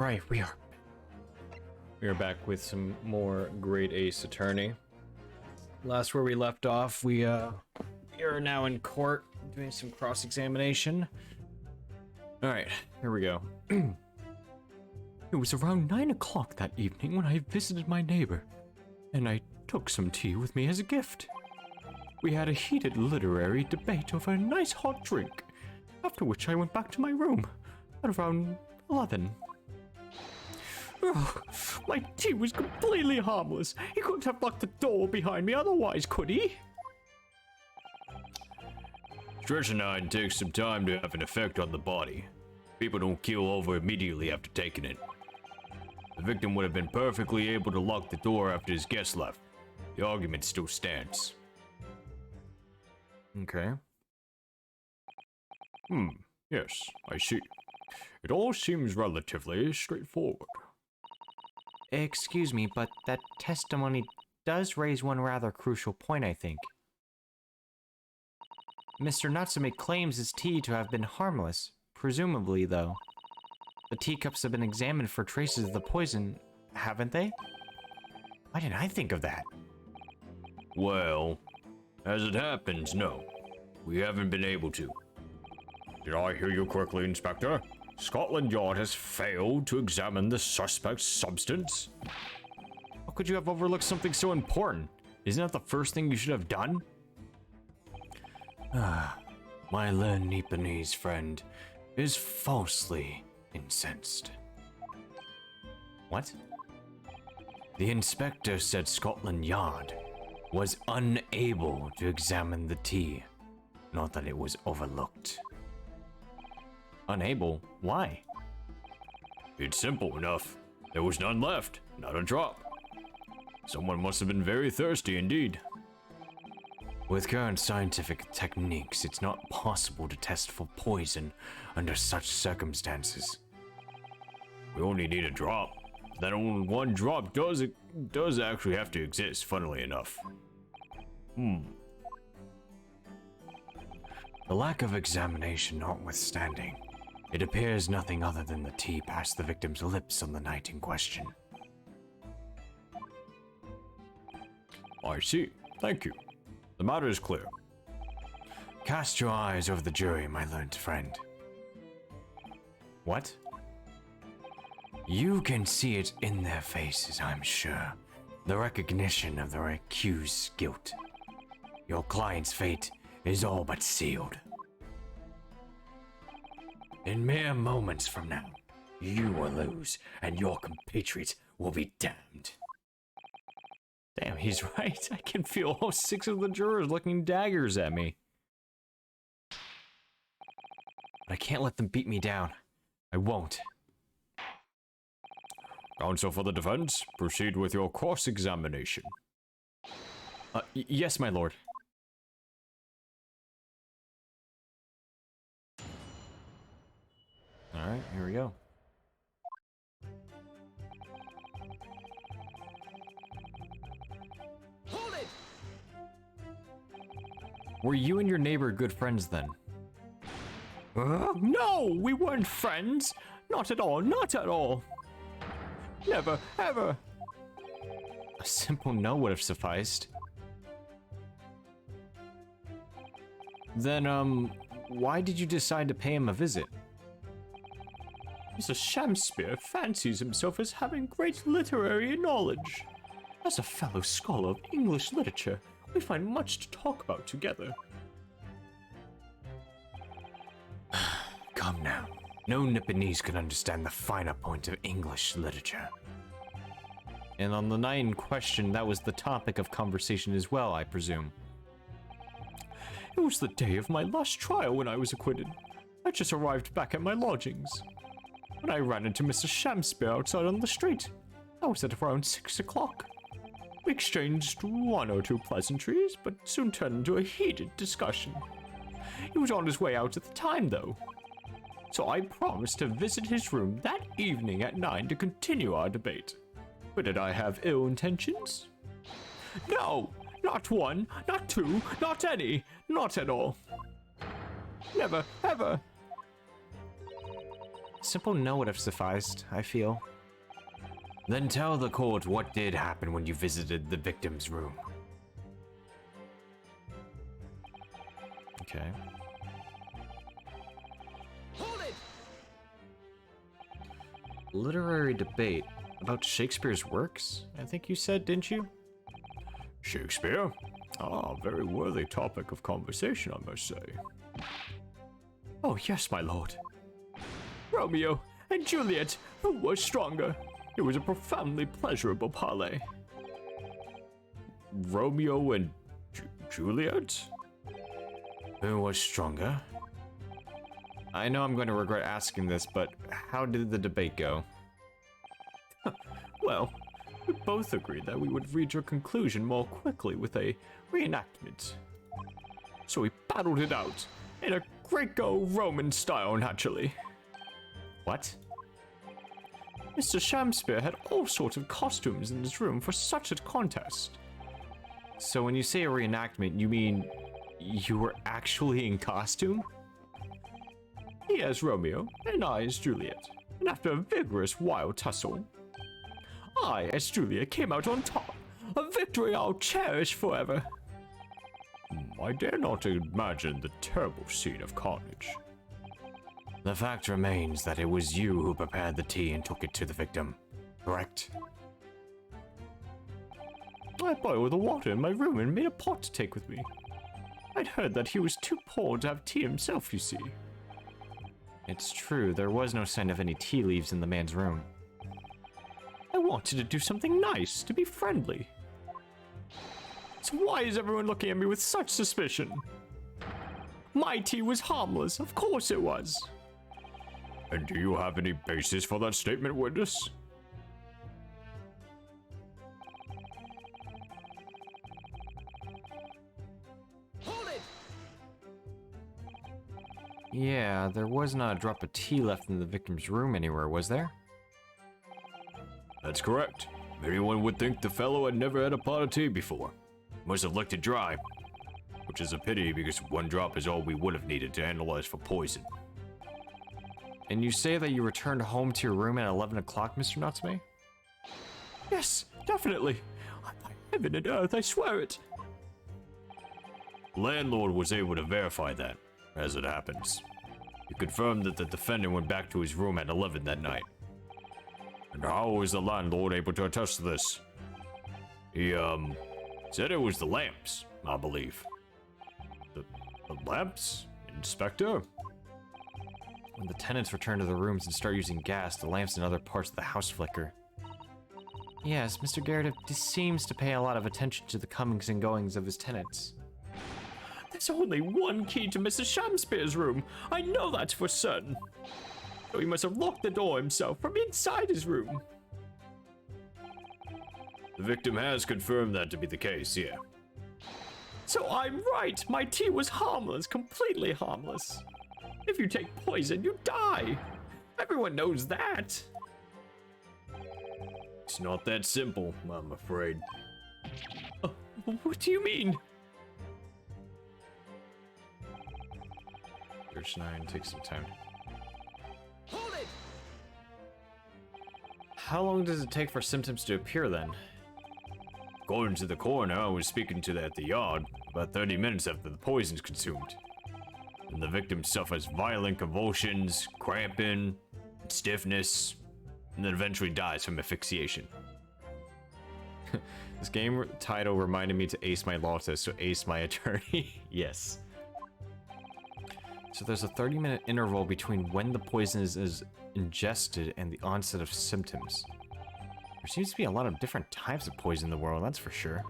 Right, we are. We are back with some more Great Ace Attorney. Last where we left off, we are now in court doing some cross-examination. Alright, here we go. It was around 9 o'clock that evening when I visited my neighbor, and I took some tea with me as a gift. We had a heated literary debate over a nice hot drink, after which I went back to my room at around 11. Ugh, my tea was completely harmless. He couldn't have locked the door behind me otherwise, could he? Strychnine takes some time to have an effect on the body. People don't keel over immediately after taking it. The victim would have been perfectly able to lock the door after his guest left. The argument still stands. Okay. Yes, I see. It all seems relatively straightforward. Excuse me, but that testimony does raise one rather crucial point, I think. Mr. Natsume claims his tea to have been harmless, presumably, though. The teacups have been examined for traces of the poison, haven't they? Why didn't I think of that? Well, as it happens, no. We haven't been able to. Did I hear you correctly, Inspector? Scotland Yard has failed to examine the suspect's substance? How could you have overlooked something so important? Isn't that the first thing you should have done? My learned Nipponese friend is falsely incensed. What? The inspector said Scotland Yard was unable to examine the tea, not that it was overlooked. Unable? Why? It's simple enough. There was none left, not a drop. Someone must have been very thirsty indeed. With current scientific techniques, it's not possible to test for poison under such circumstances. We only need a drop. That only one drop does actually have to exist, funnily enough. The lack of examination notwithstanding, it appears nothing other than the tea passed the victim's lips on the night in question. I see. Thank you. The matter is clear. Cast your eyes over the jury, my learned friend. What? You can see it in their faces, I'm sure. The recognition of their accused's guilt. Your client's fate is all but sealed. In mere moments from now, you will lose, and your compatriot will be damned. Damn, he's right. I can feel all 6 of the jurors looking daggers at me. But I can't let them beat me down. I won't. Counsel for the defense, proceed with your cross-examination. Yes, my lord. Alright, here we go. Hold it! Were you and your neighbor good friends then? No, we weren't friends. Not at all, not at all. Never, ever. A simple no would have sufficed. Then, why did you decide to pay him a visit? Mr. Shamspeare fancies himself as having great literary knowledge. As a fellow scholar of English literature, we find much to talk about together. Come now. No Nipponese could understand the finer point of English literature. And on the night in question, that was the topic of conversation as well, I presume. It was the day of my last trial when I was acquitted. I just arrived back at my lodgings. When I ran into Mr. Shamspeare outside on the street, I was at around 6 o'clock. We exchanged 1 or 2 pleasantries, but soon turned into a heated discussion. He was on his way out at the time, though. So I promised to visit his room that evening at 9 to continue our debate. But did I have ill intentions? No! Not one, not two, not any, not at all. Never, ever. simple no would have sufficed, I feel. Then tell the court what did happen when you visited the victim's room. Okay. Hold it! Literary debate about Shakespeare's works, I think you said, didn't you? Shakespeare? Ah, very worthy topic of conversation, I must say. Oh, yes, my lord. Romeo and Juliet, who was stronger? It was a profoundly pleasurable parley. Romeo and Juliet? Who was stronger? I know I'm going to regret asking this, but how did the debate go? Well, we both agreed that we would reach a conclusion more quickly with a reenactment. So we battled it out, in a Greco-Roman style, naturally. What? Mr. Shakespeare had all sorts of costumes in his room for such a contest. So when you say a reenactment, you mean you were actually in costume? He as Romeo, and I as Juliet. And after a vigorous, wild tussle, I as Juliet came out on top. A victory I'll cherish forever. I dare not imagine the terrible scene of carnage. The fact remains that it was you who prepared the tea and took it to the victim, correct? I boiled the water in my room and made a pot to take with me. I'd heard that he was too poor to have tea himself, you see. It's true, there was no sign of any tea leaves in the man's room. I wanted to do something nice, to be friendly. So why is everyone looking at me with such suspicion? My tea was harmless, of course it was. And do you have any basis for that statement, witness? Hold it! Yeah, there was not a drop of tea left in the victim's room anywhere, was there? That's correct. Anyone would think the fellow had never had a pot of tea before. Must have licked it dry. Which is a pity because one drop is all we would have needed to analyze for poison. And you say that you returned home to your room at 11 o'clock, Mr. Natsume? Yes, definitely. By heaven and earth, I swear it. Landlord was able to verify that, as it happens. He confirmed that the defendant went back to his room at 11 that night. And how was the landlord able to attest to this? He, said it was the lamps, I believe. The lamps? Inspector? When the tenants return to their rooms and start using gas, the lamps in other parts of the house flicker. Yes, Mr. Garrett seems to pay a lot of attention to the comings and goings of his tenants. There's only one key to Mrs. Shakespeare's room. I know that's for certain. So he must have locked the door himself from inside his room. The victim has confirmed that to be the case, yeah. So I'm right. My tea was harmless, completely harmless. If you take poison, you die. Everyone knows that. It's not that simple, I'm afraid. What do you mean? Search 9 takes some time. Hold it! How long does it take for symptoms to appear then? According to the coroner I was speaking to at the yard, about 30 minutes after the poison's consumed. And the victim suffers violent convulsions, cramping, stiffness, and then eventually dies from asphyxiation. This game title reminded me to ace my law test, so ace my attorney. Yes. So there's a 30-minute interval between when the poison is ingested and the onset of symptoms. There seems to be a lot of different types of poison in the world, that's for sure.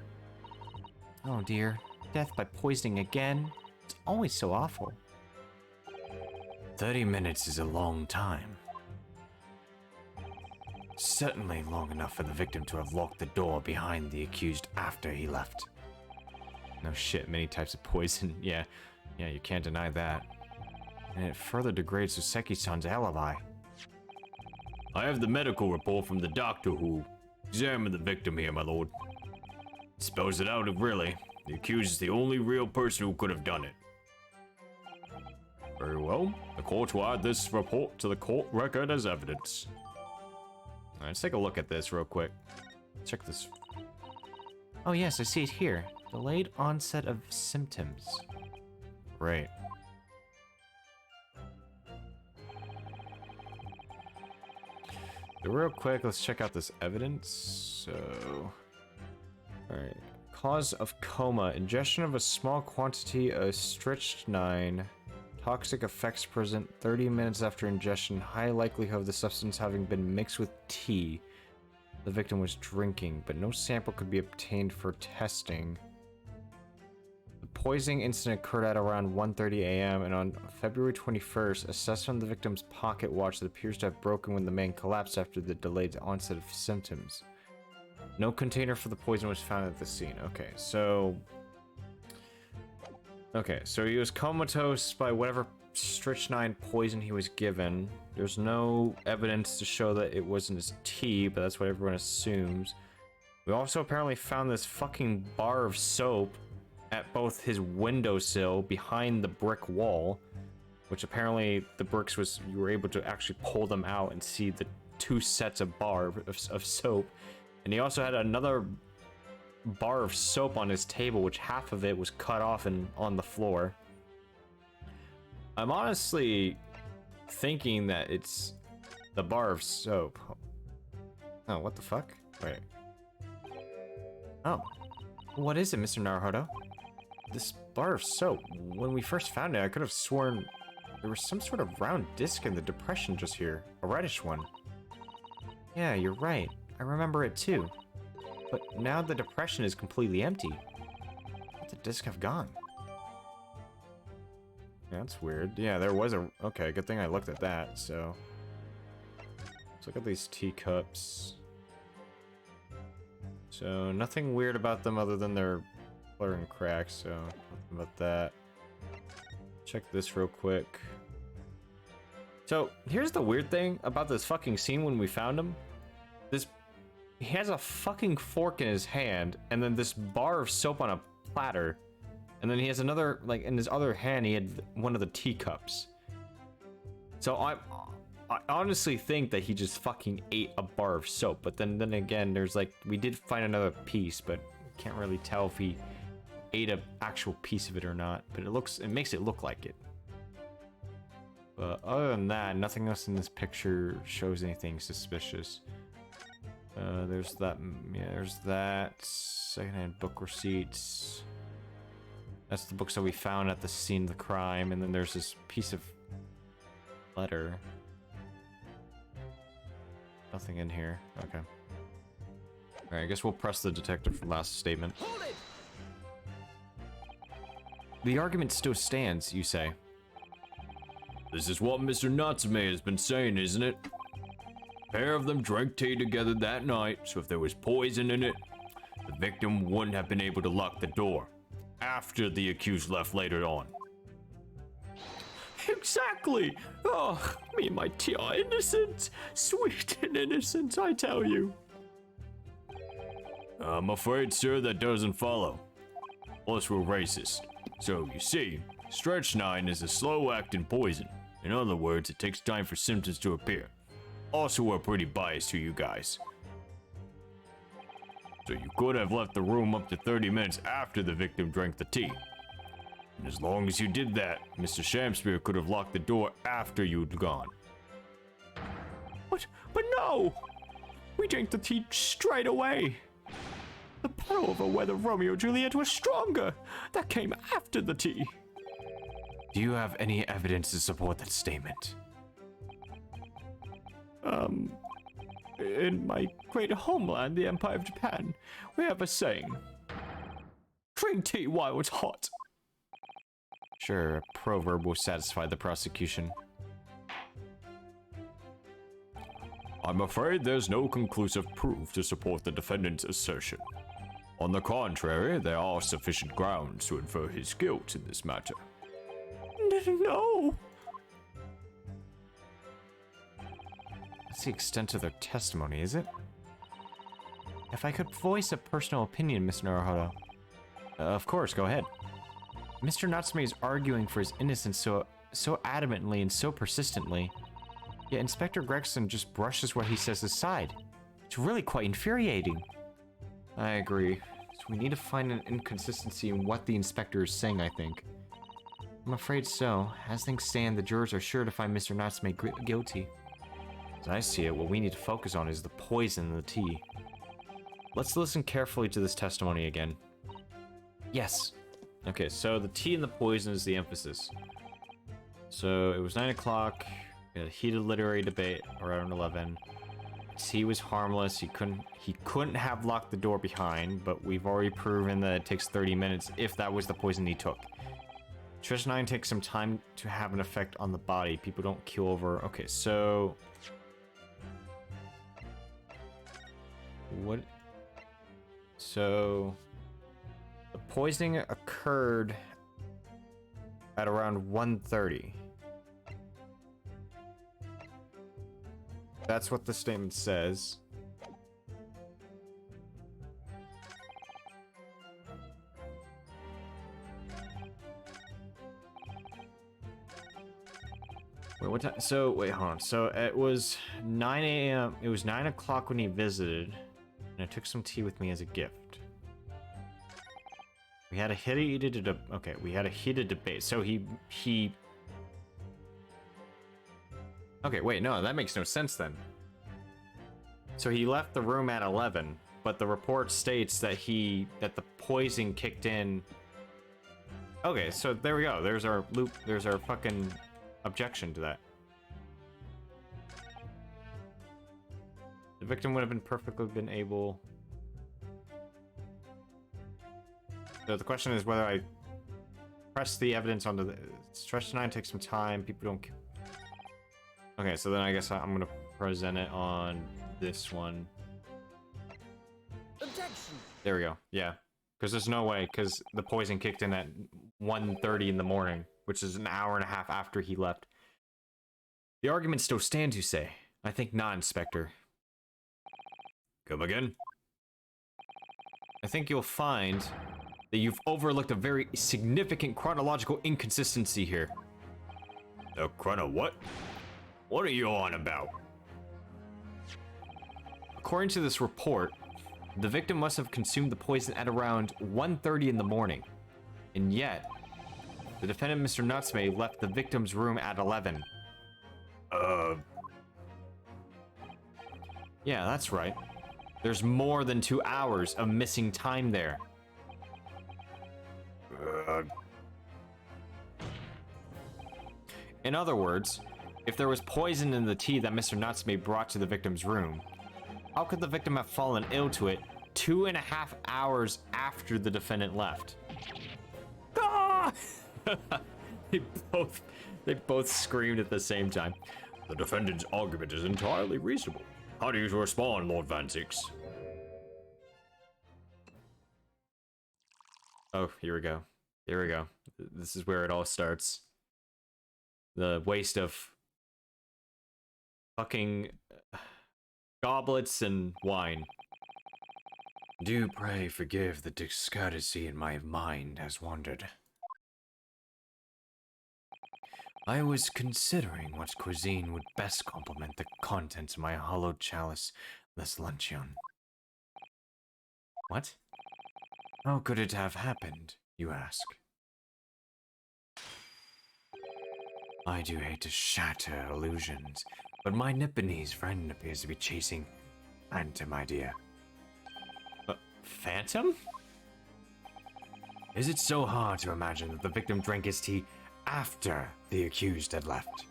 Oh dear, death by poisoning again? It's always so awful. 30 minutes is a long time. Certainly long enough for the victim to have locked the door behind the accused after he left. No shit, many types of poison. Yeah, you can't deny that. And it further degrades Soseki-san's alibi. I have the medical report from the doctor who examined the victim here, my lord. Spells it out, really. The accused is the only real person who could have done it. Very well. The court will add this report to the court record as evidence. Alright, let's take a look at this real quick. Check this. Oh yes, I see it here. Delayed onset of symptoms. Right. So real quick, let's check out this evidence. So, alright. Cause of coma. Ingestion of a small quantity of strychnine. Toxic effects present 30 minutes after ingestion. High likelihood of the substance having been mixed with tea the victim was drinking, but no sample could be obtained for testing. The poisoning incident occurred at around 1:30 a.m. and on February 21st, assessment of the victim's pocket watch that appears to have broken when the man collapsed after the delayed onset of symptoms. No container for the poison was found at the scene. Okay, so he was comatose by whatever strychnine poison he was given. There's no evidence to show that it wasn't his tea, but that's what everyone assumes. We also apparently found this fucking bar of soap at both his windowsill behind the brick wall, which apparently the bricks was, you were able to actually pull them out and see the 2 sets of bar of soap. And he also had another bar of soap on his table, which half of it was cut off and on the floor. I'm honestly thinking that it's the bar of soap. Oh, what the fuck? Wait. Oh. What is it, Mr. Naruhodo? This bar of soap. When we first found it, I could have sworn there was some sort of round disc in the depression just here. A reddish one. Yeah, you're right. I remember it too. But now the depression is completely empty. Where'd the disc have gone? Yeah, that's weird. Yeah, there was a... Okay, good thing I looked at that, so... Let's look at these teacups. So, nothing weird about them other than their color and cracks, so... Nothing about that. Check this real quick. So, here's the weird thing about this fucking scene when we found him. He has a fucking fork in his hand, and then this bar of soap on a platter. And then he has another, like, in his other hand, he had one of the teacups. So I honestly think that he just fucking ate a bar of soap. But then again, there's like, we did find another piece, but can't really tell if he ate an actual piece of it or not. But it makes it look like it. But other than that, nothing else in this picture shows anything suspicious. There's that, yeah, there's that. Secondhand book receipts. That's the books that we found at the scene of the crime, and then there's this piece of letter. Nothing in here. Okay. Alright, I guess we'll press the detective for last statement. Hold it! The argument still stands, you say. This is what Mr. Natsume has been saying, isn't it? A pair of them drank tea together that night, so if there was poison in it, the victim wouldn't have been able to lock the door after the accused left later on. Exactly! Oh, me and my tea are innocent. Sweet and innocent, I tell you. I'm afraid, sir, that doesn't follow. Plus, we're racist. So, you see, strychnine is a slow-acting poison. In other words, it takes time for symptoms to appear. Also, we're pretty biased to you guys. So you could have left the room up to 30 minutes after the victim drank the tea. And as long as you did that, Mr. Shamspear could have locked the door after you'd gone. But no! We drank the tea straight away. The blow over whether Romeo and Juliet was stronger. That came after the tea. Do you have any evidence to support that statement? In my great homeland, the Empire of Japan, we have a saying. Drink tea while it's hot. Sure, a proverb will satisfy the prosecution. I'm afraid there's no conclusive proof to support the defendant's assertion. On the contrary, there are sufficient grounds to infer his guilt in this matter. No! That's the extent of their testimony, is it? If I could voice a personal opinion, Mr. Naruhodo. Of course, go ahead. Mr. Natsume is arguing for his innocence, so so adamantly and so persistently, yet Inspector Gregson just brushes what he says aside. It's really quite infuriating. I agree. So we need to find an inconsistency in what the inspector is saying, I think. I'm afraid so. As things stand, the jurors are sure to find Mr. Natsume guilty. As I see it, what we need to focus on is the poison in the tea. Let's listen carefully to this testimony again. Yes. Okay, so the tea and the poison is the emphasis. So it was 9 o'clock. We had a heated literary debate around 11. Tea was harmless. He couldn't have locked the door behind, but we've already proven that it takes 30 minutes if that was the poison he took. Stretchnine takes some time to have an effect on the body. People don't keel over. Okay, so what? So the poisoning occurred at around 1:30. That's what the statement says. Wait, what time? So, wait, hold on. So, it was 9 a.m. It was 9 o'clock when he visited, and I took some tea with me as a gift. We had a heated debate. So, he... Okay, wait, no, that makes no sense then. So, he left the room at 11, but the report states that that the poison kicked in... Okay, so there we go. There's our loop. There's our fucking... objection to that. The victim would have been able. So the question is whether I press the evidence onto the stretch 9 takes some time. People don't. Okay, so then I guess I'm gonna present it on this one. Objection. There we go. Yeah, because there's no way because the poison kicked in at 1:30 in the morning, which is an hour and a half after he left. The argument still stands, you say? I think not, Inspector. Come again? I think you'll find that you've overlooked a very significant chronological inconsistency here. A what? What are you on about? According to this report, the victim must have consumed the poison at around 1:30 in the morning. And yet, the defendant, Mr. Natsume, left the victim's room at 11. Yeah, that's right. There's more than 2 hours of missing time there. In other words, if there was poison in the tea that Mr. Natsume brought to the victim's room, how could the victim have fallen ill to it 2.5 hours after the defendant left? Ah! They both screamed at the same time. The defendant's argument is entirely reasonable. How do you respond, Lord Van Zix? Oh, here we go. Here we go. This is where it all starts. The waste of fucking goblets and wine. Do pray forgive the discourtesy in my mind has wandered. I was considering what cuisine would best complement the contents of my hollowed chalice this luncheon. What? How could it have happened, you ask? I do hate to shatter illusions, but my Nipponese friend appears to be chasing Phantom idea. Phantom? Is it so hard to imagine that the victim drank his tea after the accused had left?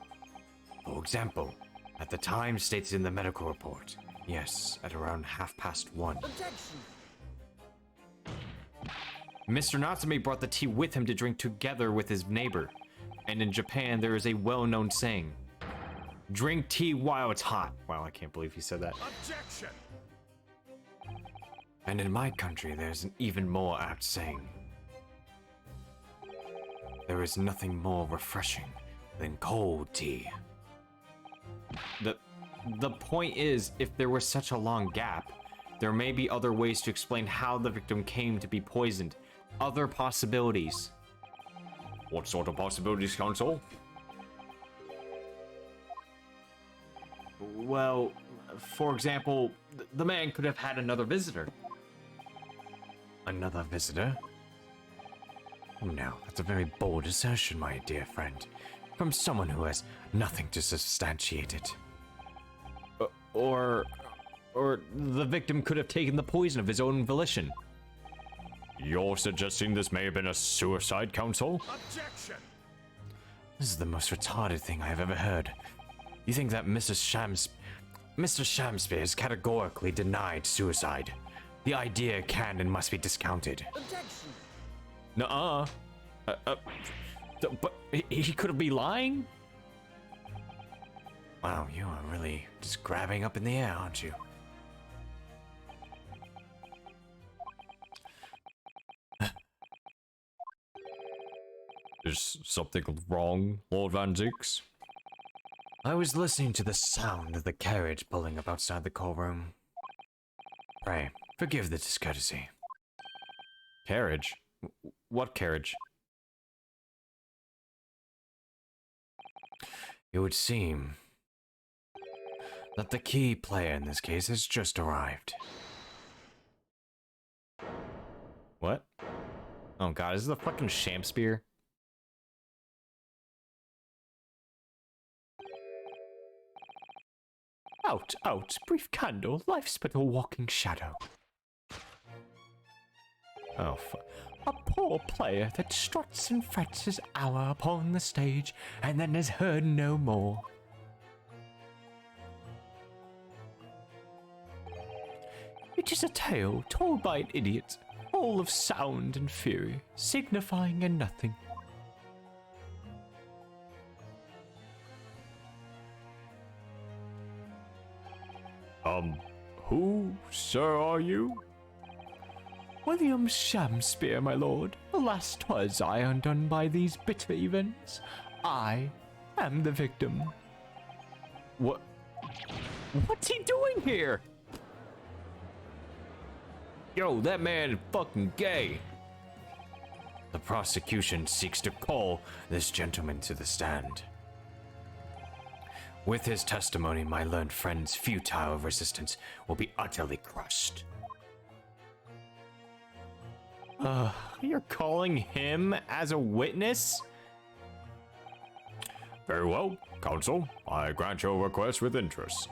For example, at the time stated in the medical report. Yes, at around 1:30. Objection. Mr. Natsume brought the tea with him to drink together with his neighbor. And in Japan, there is a well-known saying, drink tea while it's hot. Wow, I can't believe he said that. Objection. And in my country, there's an even more apt saying. There is nothing more refreshing than cold tea. The point is, if there was such a long gap, there may be other ways to explain how the victim came to be poisoned. Other possibilities. What sort of possibilities, Counsel? Well, for example, the man could have had another visitor. Another visitor? No, that's a very bold assertion, my dear friend. From someone who has nothing to substantiate it. Or the victim could have taken the poison of his own volition. You're suggesting this may have been a suicide, Council? Objection! This is the most retarded thing I have ever heard. You think that Mr. Shamspeare has categorically denied suicide. The idea can and must be discounted. Objection! Nuh-uh. But he could be lying? Wow, you are really just grabbing up in the air, aren't you? Is something wrong, Lord Van Zeeks? I was listening to the sound of the carriage pulling up outside the call room. Pray, forgive the discourtesy. Carriage? What carriage? It would seem that the key player in this case has just arrived. What? Oh god, is this the fucking Shamspeare? Out, out, brief candle, life's but a walking shadow. Oh, A poor player that struts and frets his hour upon the stage, and then is heard no more. It is a tale told by an idiot, all of sound and fury, signifying a nothing. Who, sir, are you? William Shamspeare, my lord. Alas, 'twas I undone by these bitter events. I am the victim. what? What's he doing here? Yo, that man fucking gay. The prosecution seeks to call this gentleman to the stand. With his testimony, my learned friend's futile resistance will be utterly crushed. You're calling him as a witness? Very well, counsel. I grant your request with interest.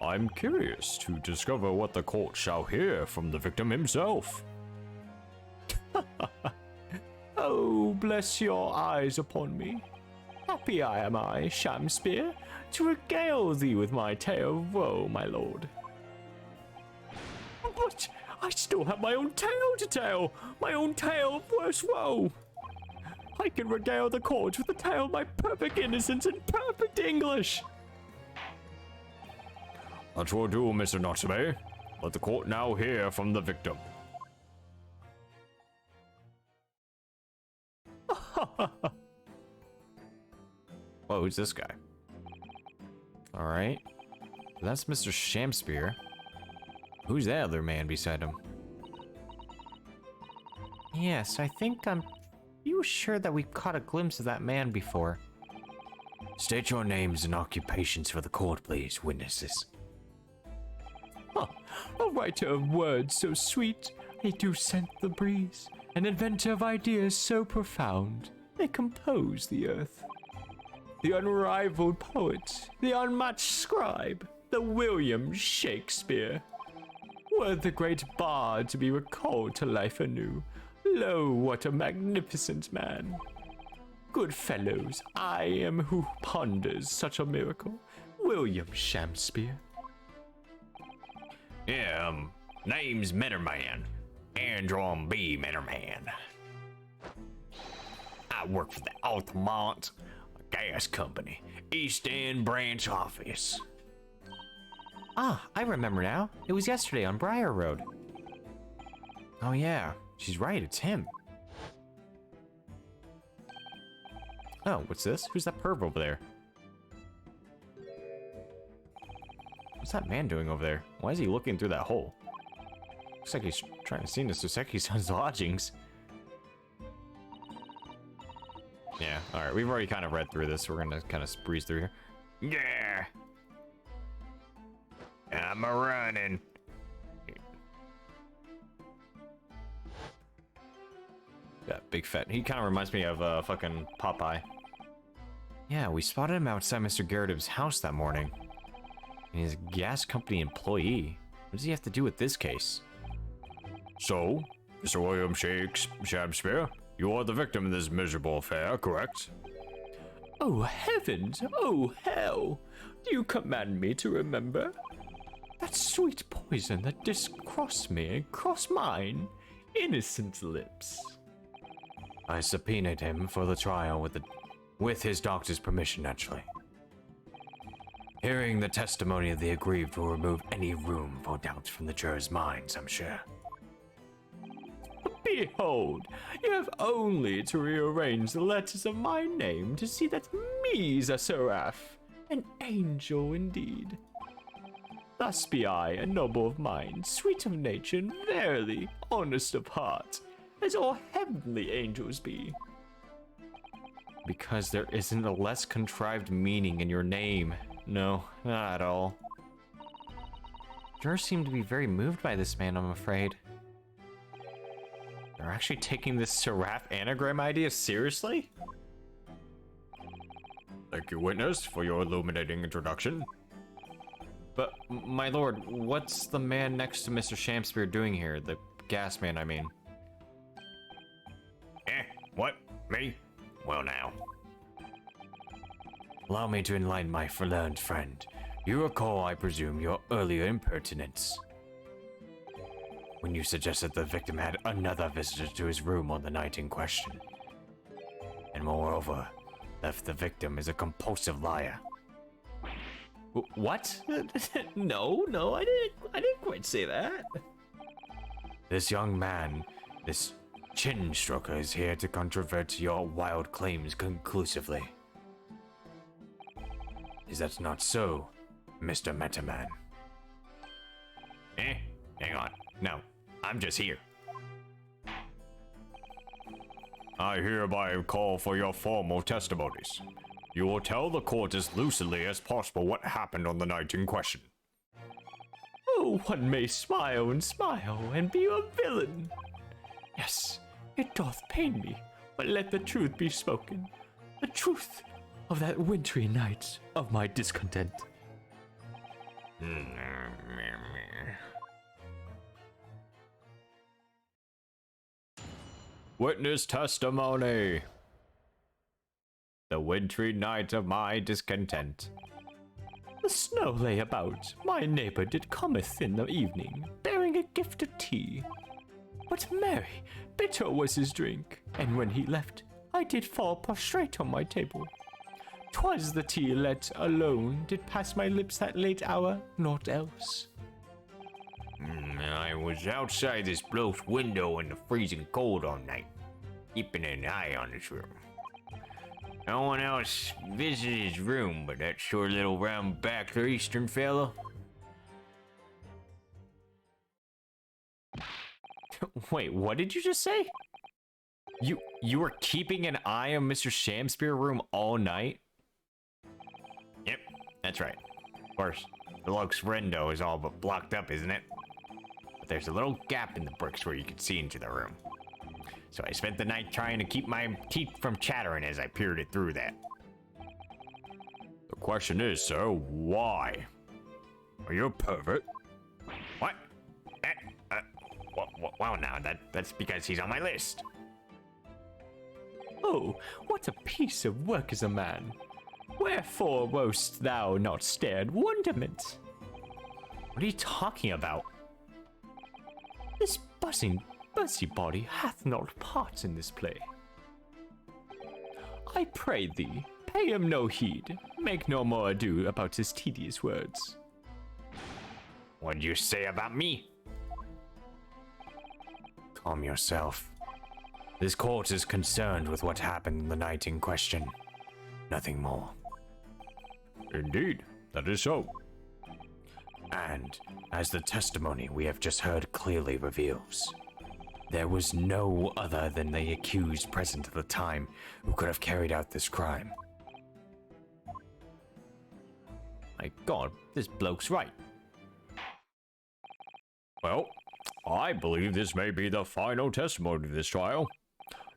I'm curious to discover what the court shall hear from the victim himself. Oh, bless your eyes upon me. Happy am I, Shamspeare, to regale thee with my tale of woe, my lord. But I still have my own tale to tell, my own tale of worse woe. I can regale the court with the tale of my perfect innocence in perfect English. That will do, Mr. Natsume. Let the court now hear from the victim. Whoa, who's this guy? Alright. That's Mr. Shamspeare. Who's that other man beside him? Yes, I think You sure that we've caught a glimpse of that man before? State your names and occupations for the court, please, witnesses. A writer of words so sweet, they do scent the breeze. An inventor of ideas so profound, they compose the earth. The unrivaled poet, the unmatched scribe, the William Shakespeare. Were the great bard to be recalled to life anew, lo, what a magnificent man. Good fellows, I am who ponders such a miracle, William Shamspeare. Yeah, name's Mennerman. Andron B. Mennerman. I work for the Altamont Gas Company, East End branch office. Ah, I remember now. It was yesterday on Briar Road. Oh yeah, she's right, it's him. Oh, what's this? Who's that perv over there? What's that man doing over there? Why is he looking through that hole? Looks like he's trying to see into Suseki-san's lodgings. Yeah, alright, we've already kind of read through this. We're gonna kind of breeze through here. Yeah. I'm a running. Yeah, big fat. He kind of reminds me of fucking Popeye. Yeah, we spotted him outside Mr. Garrett's house that morning. And he's a gas company employee. What does he have to do with this case? So, Mr. William Shakespeare, you are the victim in this miserable affair, correct? Oh heavens! Oh hell! Do you command me to remember? That sweet poison that did cross me and cross mine innocent lips. I subpoenaed him for the trial with his doctor's permission, naturally. Hearing the testimony of the aggrieved will remove any room for doubt from the jurors' minds, I'm sure. Behold, you have only to rearrange the letters of my name to see that me's a seraph, an angel indeed. Thus be I a noble of mind, sweet of nature, and verily honest of heart, as all heavenly angels be. Because there isn't a less contrived meaning in your name. No, not at all. Jurors seem to be very moved by this man, I'm afraid. They're actually taking this seraph anagram idea seriously? Thank you, witness, for your illuminating introduction. But, my lord, what's the man next to Mr. Shakespeare doing here? The gas man, I mean. What? Me? Well now. Allow me to enlighten my learned friend. You recall, I presume, your earlier impertinence when you suggested the victim had another visitor to his room on the night in question. And moreover, left the victim as a compulsive liar. What? No, I didn't quite say that. This young man, this chin stroker, is here to controvert your wild claims conclusively. Is that not so, Mr. Metaman? Hang on. No, I'm just here. I hereby call for your formal testimonies. You will tell the court as lucidly as possible what happened on the night in question. Oh, one may smile and be a villain. Yes, it doth pain me, but let the truth be spoken. The truth of that wintry night of my discontent. Witness testimony. The wintry night of my discontent. The snow lay about. My neighbor did cometh in the evening, bearing a gift of tea. But merry, bitter was his drink, and when he left, I did fall prostrate on my table. 'Twas the tea let alone did pass my lips that late hour, naught else. I was outside this bloat window in the freezing cold all night, keeping an eye on his room. No one else visited his room but that short little round-backed eastern fellow. Wait, what did you just say? You were keeping an eye on Mr. Shakespeare's room all night? Yep, that's right. Of course, the Luke's window is all but blocked up, isn't it? But there's a little gap in the bricks where you can see into the room. So I spent the night trying to keep my teeth from chattering as I peered it through that. The question is, sir, why? Are you a pervert? What? Well, now, that's because he's on my list. Oh, what a piece of work is a man. Wherefore wast thou not stared wonderment? What are you talking about? This buzzing busybody hath not part in this play. I pray thee, pay him no heed, make no more ado about his tedious words. What'd you say about me? Calm yourself. This court is concerned with what happened the night in question. Nothing more. Indeed, that is so. And, as the testimony we have just heard clearly reveals, there was no other than the accused present at the time who could have carried out this crime. My God, this bloke's right. Well, I believe this may be the final testimony of this trial.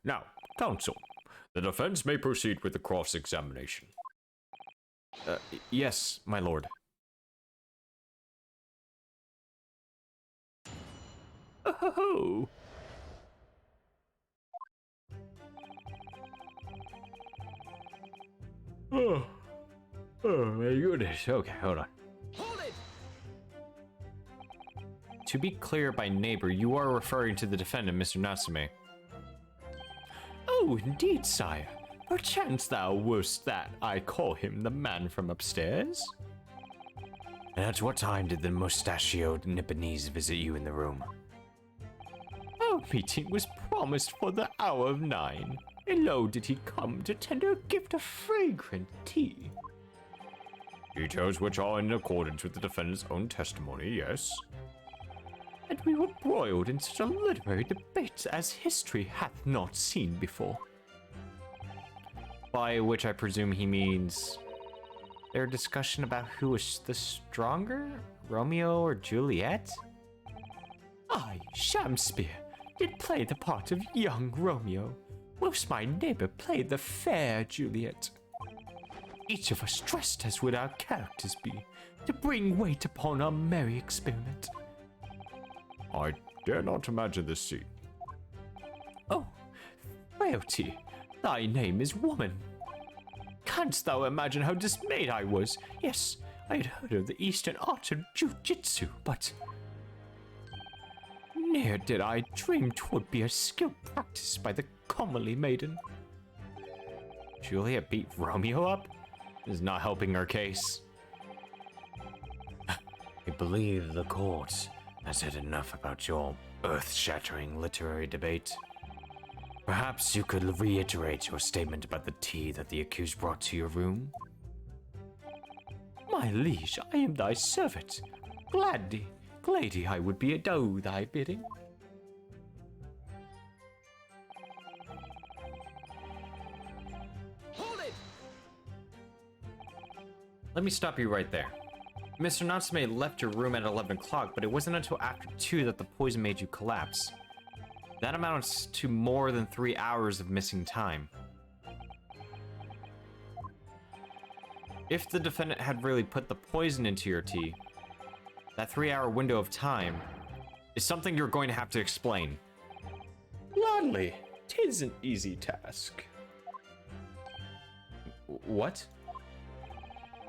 Now, counsel, the defense may proceed with the cross-examination. Yes, my lord. Oh. Oh, my goodness. Okay, hold on. Hold it! To be clear, by neighbor, you are referring to the defendant, Mr. Natsume. Oh, indeed, sire. Perchance thou wouldst that I call him the man from upstairs? And at what time did the mustachioed Nipponese visit you in the room? Our meeting was promised for the hour of 9, and lo did he come to tender a gift of fragrant tea. Details which are in accordance with the defendant's own testimony, yes. And we were broiled in such a literary debate as history hath not seen before. By which I presume he means their discussion about who was the stronger, Romeo or Juliet? I, Shamspeare, did play the part of young Romeo, whilst my neighbor played the fair Juliet. Each of us dressed as would our characters be, to bring weight upon our merry experiment. I dare not imagine this scene. Oh, frailty, thy name is woman. Canst thou imagine how dismayed I was? Yes, I had heard of the Eastern art of jujitsu, but ne'er did I dream 'twould be a skill practiced by the comely maiden. Juliet beat Romeo up? This is not helping our case. I believe the court has had enough about your earth-shattering literary debate. Perhaps you could reiterate your statement about the tea that the accused brought to your room? My liege, I am thy servant. Gladly I would be do thy bidding. Hold it! Let me stop you right there. Mr. Natsume left your room at 11 o'clock, but it wasn't until after 2 that the poison made you collapse. That amounts to more than 3 hours of missing time. If the defendant had really put the poison into your tea, that 3-hour window of time is something you're going to have to explain. Gladly, 'tis an easy task. What?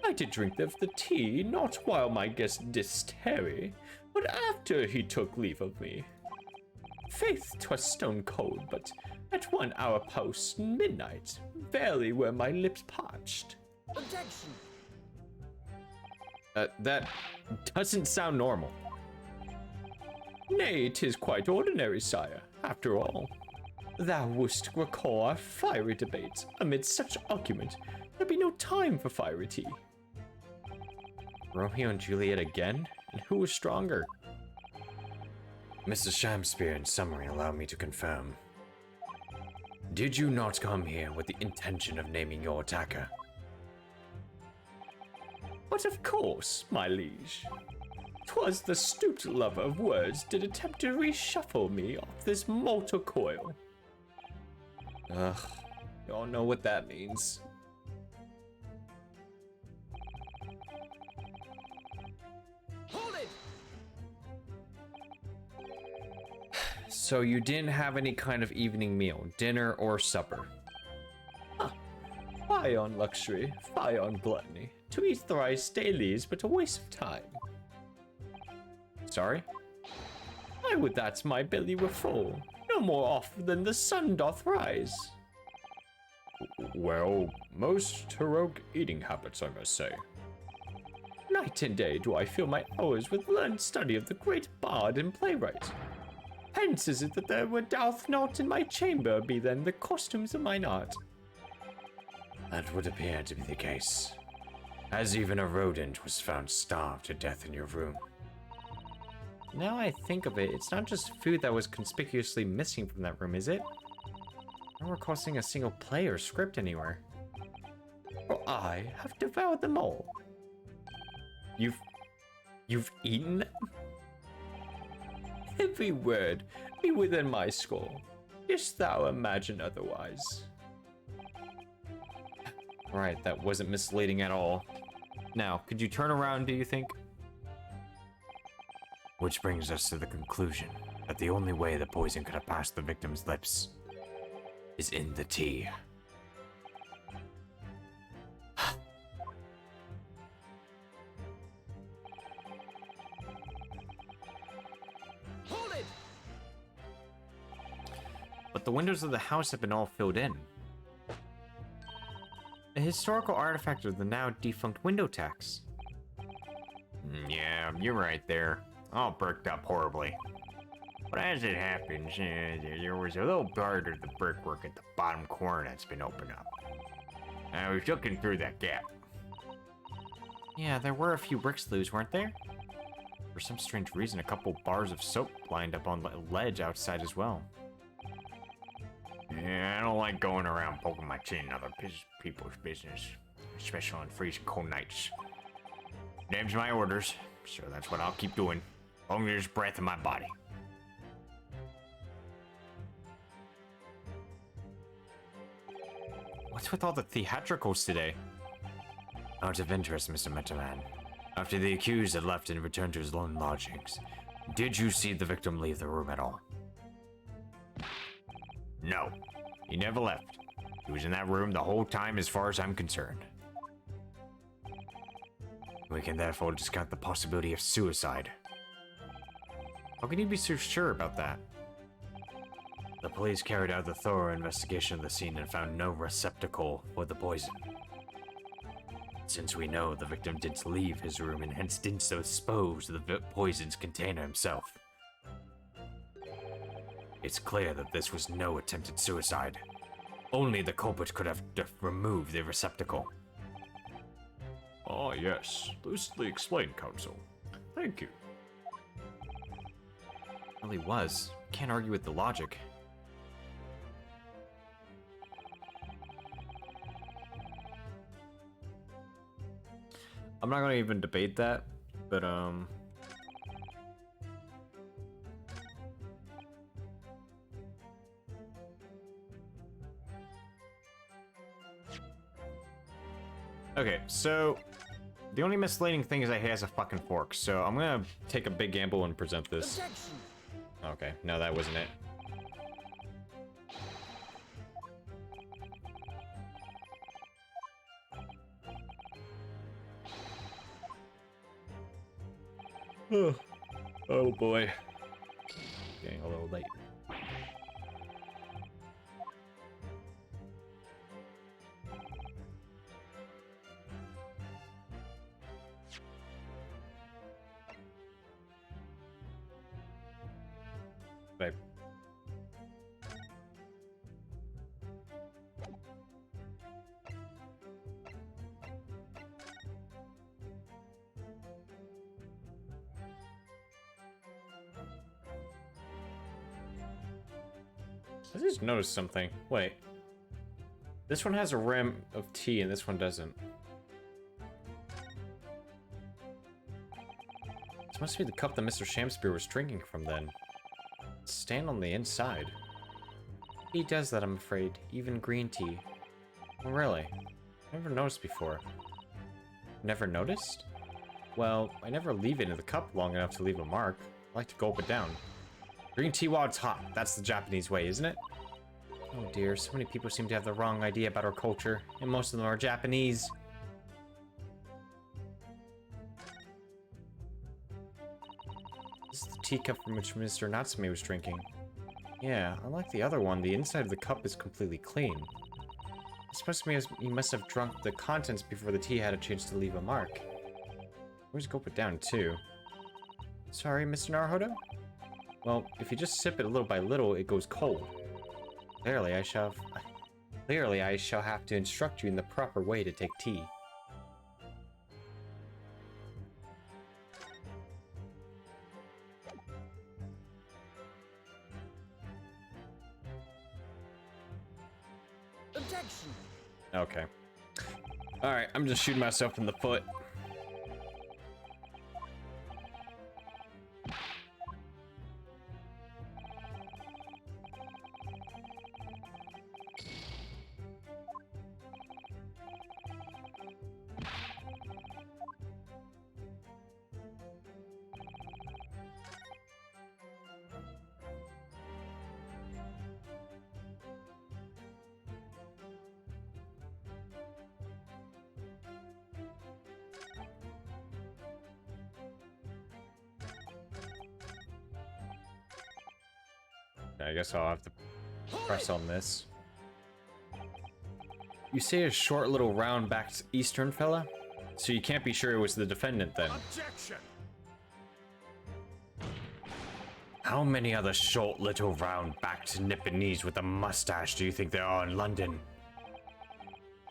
I did drink of the tea, not while my guest didst tarry, but after he took leave of me. Faith, 'twas stone cold, but at 1 hour post midnight, barely were my lips parched. Objection! That doesn't sound normal. Nay, 'tis quite ordinary, sire, after all. Thou wouldst recall our fiery debate. Amid such argument, there'd be no time for fiery tea. Romeo and Juliet again? And who was stronger? Mrs. Shamspeare, in summary, allow me to confirm. Did you not come here with the intention of naming your attacker? But of course, my liege. 'Twas the stooped lover of words did attempt to reshuffle me off this mortal coil. Ugh, you all know what that means. Hold it! So you didn't have any kind of evening meal, dinner or supper? Fie on luxury, fie on gluttony. To eat thrice daily is but a waste of time. Sorry? I would that my belly were full, no more off than the sun doth rise. Well, most heroic eating habits, I must say. Night and day do I fill my hours with learned study of the great bard and playwright. Hence is it that there doth not in my chamber be then the costumes of mine art. That would appear to be the case, as even a rodent was found starved to death in your room. Now I think of it, it's not just food that was conspicuously missing from that room, is it? I don't recall seeing a single play or script anywhere. For I have devoured them all. You've eaten them? every word be within my skull. Didst thou imagine otherwise? Right, that wasn't misleading at all. Now, could you turn around, do you think? Which brings us to the conclusion that the only way the poison could have passed the victim's lips is in the tea. Hold it! But the windows of the house have been all filled in. A historical artifact of the now defunct window tax. Yeah, you're right there. All bricked up horribly. But as it happens, there was a little part of the brickwork at the bottom corner that's been opened up. I was looking through that gap. Yeah, there were a few brick sleeves, weren't there? For some strange reason, a couple bars of soap lined up on the ledge outside as well. Yeah, I don't like going around poking my chin in other people's business, especially on freezing cold nights. Name's my orders, so that's what I'll keep doing, as long as there's breath in my body. What's with all the theatricals today? Out of interest, Mr. Metaman. After the accused had left and returned to his lone lodgings, did you see the victim leave the room at all? No, he never left. He was in that room the whole time as far as I'm concerned. We can therefore discount the possibility of suicide. How can you be so sure about that? The police carried out a thorough investigation of the scene and found no receptacle for the poison. Since we know the victim didn't leave his room and hence didn't so dispose of the poison's container himself, it's clear that this was no attempted suicide. Only the culprit could have removed the receptacle. Ah, yes. Loosely explained, Counsel. Thank you. It really was. Can't argue with the logic. I'm not gonna even debate that, but okay, so the only misleading thing is that he has a fucking fork, so I'm gonna take a big gamble and present this. Objection! Okay, no, that wasn't it. Oh boy. Getting a little late. Babe. I just noticed something. Wait. This one has a rim of tea and this one doesn't. This must be the cup that Mr. Shamspear was drinking from then. It's stained on the inside. He does that, I'm afraid. Even green tea. Oh, really? Never noticed before. Never noticed? Well, I never leave it in the cup long enough to leave a mark. I like to gulp it down. Green tea while it's hot. That's the Japanese way, isn't it? Oh dear, so many people seem to have the wrong idea about our culture, and most of them are Japanese. This is the teacup from which Mr. Natsume was drinking. Yeah, unlike the other one, the inside of the cup is completely clean. It's supposed to be he must have drunk the contents before the tea had a chance to leave a mark. Where's gulp it down, too? Sorry, Mr. Naruhodo? Well, if you just sip it little by little, it goes cold. Clearly, I shall have to instruct you in the proper way to take tea. Objection! Okay. Alright, I'm just shooting myself in the foot. Okay, I guess I'll have to press on this. You say a short little round-backed Eastern fella? So you can't be sure it was the defendant then. Objection! How many other short little round-backed Nipponese with a mustache do you think there are in London?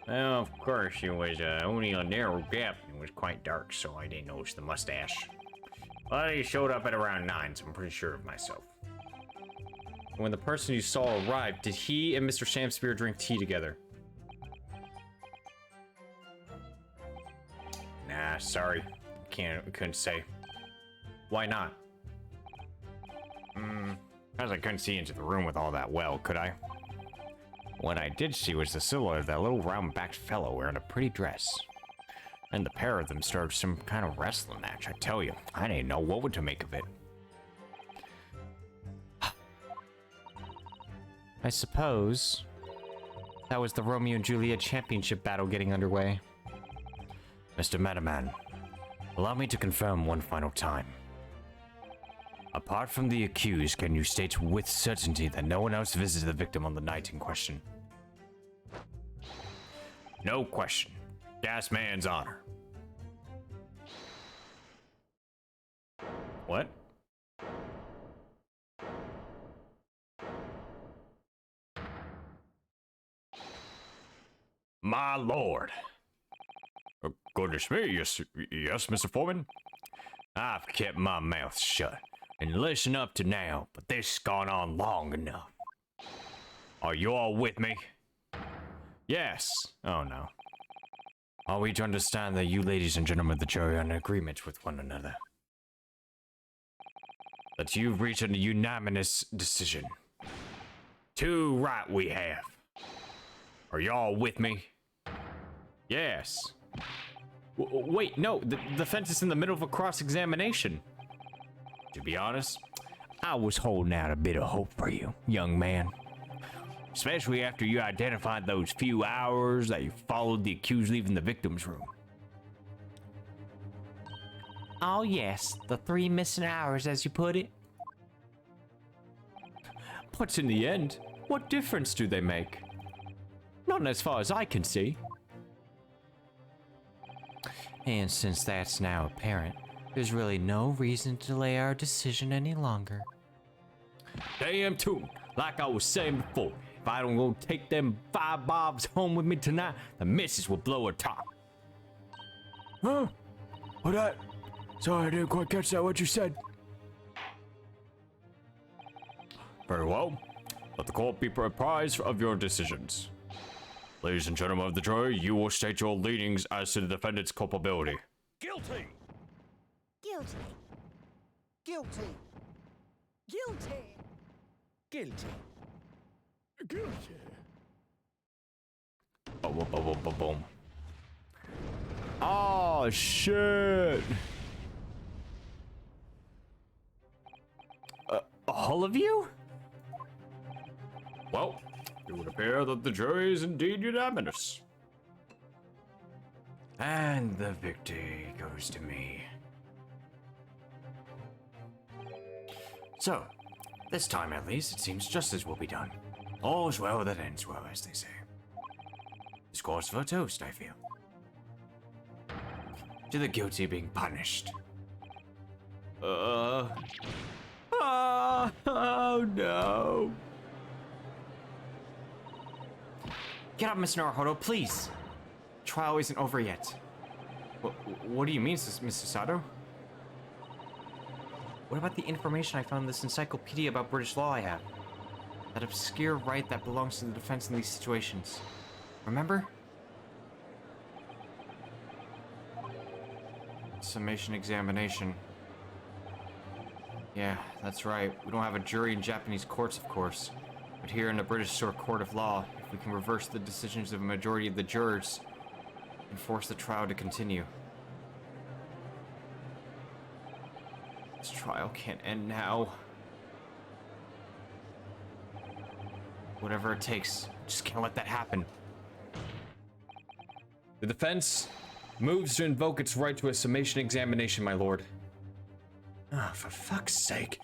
Well, of course, it was only a narrow gap. It was quite dark, so I didn't notice the mustache. But he showed up at around 9, so I'm pretty sure of myself. When the person you saw arrived, did he and Mr. Shamspear drink tea together? Nah, sorry. Couldn't say. Why not? Because I couldn't see into the room with all that well, could I? What I did see was the silhouette of that little round-backed fellow wearing a pretty dress. And the pair of them started some kind of wrestling match, I tell you. I didn't know what to make of it. I suppose that was the Romeo and Juliet championship battle getting underway. Mr. Metaman, allow me to confirm one final time. Apart from the accused, can you state with certainty that no one else visited the victim on the night in question? No question. Gas man's honor. What? My lord. Goodness me, yes, Mr. Foreman. I've kept my mouth shut and listened up to now, but this has gone on long enough. Are you all with me? Yes. Oh no. Are we to understand that you ladies and gentlemen of the jury are in agreement with one another? That you've reached a unanimous decision? Too right we have. Are y'all with me? Yes. Wait, no, the defense is in the middle of a cross-examination. To be honest, I was holding out a bit of hope for you, young man. Especially after you identified those few hours that you followed the accused leaving the victim's room. Oh yes, the 3 missing hours as you put it. But in the end, what difference do they make? None as far as I can see. And since that's now apparent, there's really no reason to delay our decision any longer. Damn tune, like I was saying before, if I don't go take them 5 bobs home with me tonight, the missus will blow her top. Huh? What that? Sorry, I didn't quite catch that, what you said. Very well. Let the court be apprised of your decisions. Ladies and gentlemen of the jury, you will state your leanings as to the defendant's culpability. Guilty! Guilty. Guilty. Guilty. Guilty. Guilty. Boom, boom, boom, boom, boom. Oh, shit. All of you? Well, it would appear that the jury is indeed unanimous. And the victory goes to me. So, this time at least, it seems justice will be done. All's well that ends well, as they say. This calls for a toast, I feel. To the guilty being punished. Oh, no. Get up, Mr. Naruhodo, please. Trial isn't over yet. What do you mean, Mr. Sato? What about the information I found in this encyclopedia about British law I have? That obscure right that belongs to the defense in these situations. Remember? Summation examination. Yeah, that's right. We don't have a jury in Japanese courts, of course. But here in the British Court of Law, if we can reverse the decisions of a majority of the jurors and force the trial to continue. This trial can't end now. Whatever it takes, just can't let that happen. The defense moves to invoke its right to a summation examination, my lord. Ah, for fuck's sake.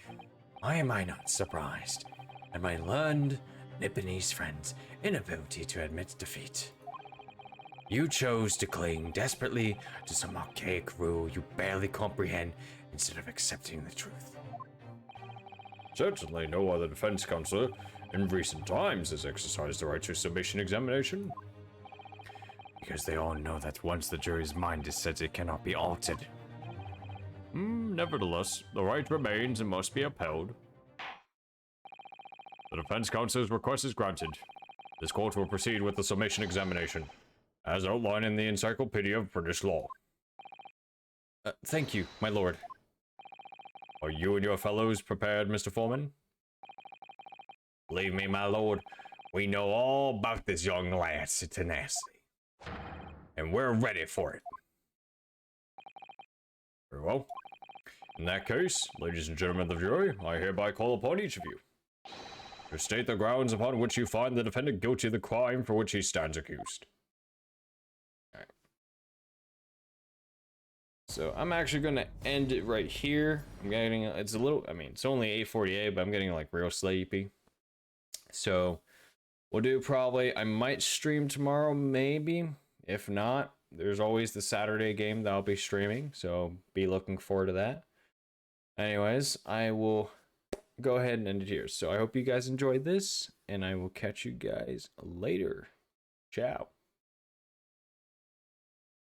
Why am I not surprised? and my learned Nipponese friend's inability to admit defeat. You chose to cling desperately to some archaic rule you barely comprehend instead of accepting the truth. Certainly no other defense counselor in recent times has exercised the right to submission examination. Because they all know that once the jury's mind is set, it cannot be altered. Nevertheless, the right remains and must be upheld. The defense counselor's request is granted. This court will proceed with the summation examination, as outlined in the Encyclopedia of British Law. Thank you, my lord. Are you and your fellows prepared, Mr. Foreman? Believe me, my lord, we know all about this young lad's tenacity. And we're ready for it. Very well. In that case, ladies and gentlemen of the jury, I hereby call upon each of you to state the grounds upon which you find the defendant guilty of the crime for which he stands accused. Alright. So I'm actually gonna end it right here. I'm getting, it's a little, I mean, it's only 8:48, but I'm getting like real sleepy. So we'll do probably, I might stream tomorrow, maybe. If not, there's always the Saturday game that I'll be streaming, so be looking forward to that. Anyways, I will go ahead and end it here. So I hope you guys enjoyed this, and I will catch you guys later. Ciao.